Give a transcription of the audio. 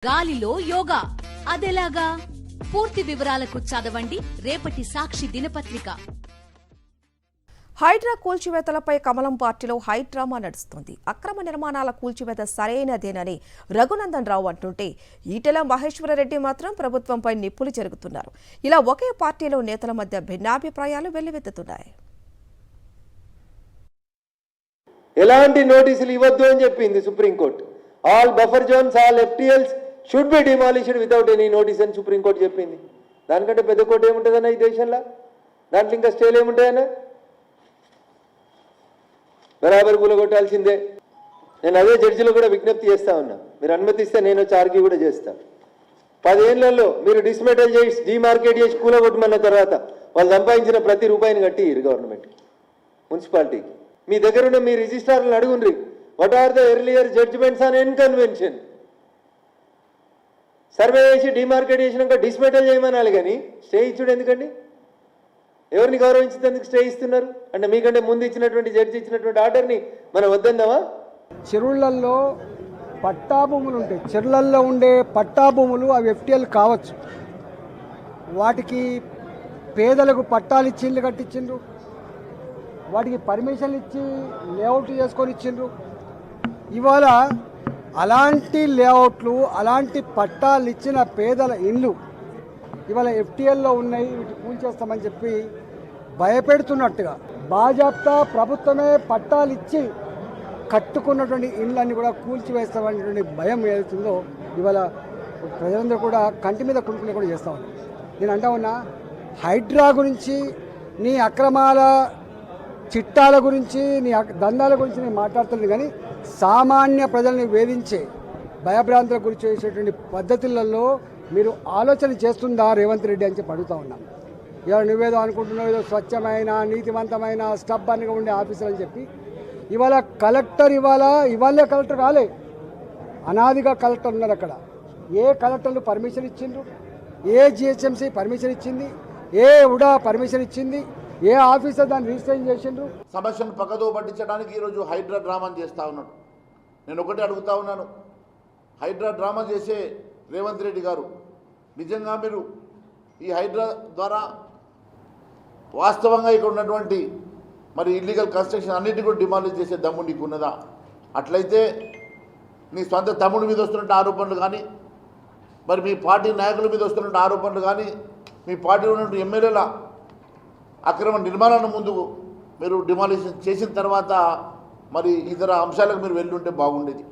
గాలిలో యోగా అదెలాగా? పూర్తి వివరాలకు చదవండి రేపటి సాక్షి దినపత్రిక. హైడ్రా కూల్చివేతలపై కమలం పార్టీలో హైడ్రామా నడుస్తోంది. అక్రమ నిర్మాణాల కూల్చివేత సరైనదేనని రఘునందన్ రావు అంటుంటే ఈటెల మహేశ్వరరెడ్డి మాత్రం ప్రభుత్వంపై నిప్పులు జరుగుతున్నారు. ఇలా ఒకే పార్టీలో నేతల మధ్య భిన్నాభిప్రాయాలు వెల్లువెత్తుతున్నాయి. ఎలాంటి నోటీసులు ఇవ్వద్దు అని చెప్పింది supreme court. All buffer zones, all FTLs should be demolished without any notice అని సుప్రీంకోర్టు చెప్పింది. దానికంటే పెద్ద కోర్టు ఏముంటుందన్న ఈ దేశంలో? దాంట్లో ఇంకా స్టేలు ఏముంటాయన్నా? బరాబర్ కూలగొట్టాల్సిందే. నేను అదే జడ్జిలో కూడా విజ్ఞప్తి చేస్తా ఉన్నా, మీరు అనుమతిస్తే నేను వచ్చి ఆర్గ్యూ కూడా చేస్తాను. 10 ఏళ్లలో మీరు డిస్మెటల్ చేసి డిమార్కెట్ చేసి కూలగొట్టమన్న తర్వాత వాళ్ళు సంపాదించిన ప్రతి రూపాయిని కట్టి గవర్నమెంట్ మున్సిపాలిటీకి. మీ దగ్గర ఉన్న మీ రిజిస్ట్రార్లను అడుగుండ్రి, what are the earlier judgments on in convention. Survey చేసి డిమార్కెట్ చేసినాక డిస్మెటల్ చేయమనాలి, కానీ స్టే ఇచ్చుడు ఎందుకండి? ఎవరిని గౌరవించేందుకు స్టే ఇస్తున్నారు అంటే మీకంటే ముందు ఇచ్చినటువంటి జడ్జి ఇచ్చినటువంటి ఆర్డర్ని మనం వద్దందామా? చెరువులలో పట్టాభూములు ఉంటాయి, చెరువులలో ఉండే పట్టాభూములు అవి ఎఫ్టీఎల్ కావచ్చు. వాటికి పేదలకు పట్టాలు ఇచ్చి ఇల్లు కట్టించిండ్రు, వాటికి పర్మిషన్లు ఇచ్చి లేఅవుట్ చేసుకొని ఇచ్చిండ్రు. ఇవాళ అలాంటి లేఅవుట్లు, అలాంటి పట్టాలు ఇచ్చిన పేదల ఇళ్ళు ఇవాళ ఎఫ్టీఎల్లో ఉన్నాయి, వీటి కూల్చేస్తామని చెప్పి భయపెడుతున్నట్టుగా బాజాప్తా ప్రభుత్వమే పట్టాలు ఇచ్చి కట్టుకున్నటువంటి ఇళ్ళన్నీ కూడా కూల్చివేస్తామనేటువంటి భయం ఏదైతుందో ఇవాళ ప్రజలందరూ కూడా కంటి మీద కుడుకునే కూడా చేస్తూ ఉన్నారు. నేను అంటా ఉన్నా, హైడ్రా గురించి, నీ అక్రమాల చిట్టాల గురించి, నీ దందాల గురించి నేను మాట్లాడుతున్నాను, కానీ సామాన్య ప్రజల్ని వేధించే భయభ్రాంతుల గురించి చేసేటువంటి పద్ధతులలో మీరు ఆలోచన చేస్తుందా రేవంత్ రెడ్డి అని చెప్పి అడుగుతూ ఉన్నాం. ఇవాళ నువ్వేదో అనుకుంటున్నావు, ఏదో స్వచ్ఛమైన నీతివంతమైన స్టబ్బన్గా ఉండే ఆఫీసర్ అని చెప్పి ఇవాళ కలెక్టర్ ఇవాళే కలెక్టర్ కాలే, అనాదిగా కలెక్టర్ ఉన్నారు అక్కడ. ఏ కలెక్టర్లు పర్మిషన్ ఇచ్చిండ్రు? ఏ జిహెచ్ఎంసీ పర్మిషన్ ఇచ్చింది? ఏ ఉడా పర్మిషన్ ఇచ్చింది? ఏ ఆఫీసర్ దాన్ని రిజిస్ట్రేషన్ చేసిండ్రు? సమస్యను పక్కదో పట్టించడానికి ఈరోజు హైడ్రా డ్రామా చేస్తూ ఉన్నాడు. నేను ఒకటే అడుగుతా ఉన్నాను, హైడ్రా డ్రామా చేసే రేవంత్ రెడ్డి గారు, నిజంగా మీరు ఈ హైడ్రా ద్వారా వాస్తవంగా ఇక్కడ ఉన్నటువంటి మరి ఇల్లీగల్ కన్స్ట్రక్షన్ అన్నిటి కూడా డిమాలిష్ చేసే దమ్ము నీకు ఉన్నదా? అట్లయితే నీ సొంత తమ్ముడి మీద వస్తున్న ఆరోపణలు కానీ, మరి మీ పార్టీ నాయకుల మీద వస్తున్న ఆరోపణలు కానీ, మీ పార్టీలో ఉన్నటువంటి ఎమ్మెల్యేల అక్రమ నిర్మాణాన్ని ముందు మీరు డిమాలిషన్ చేసిన తర్వాత మరి ఇతర అంశాలకు మీరు వెళ్ళి ఉంటే బాగుండేది.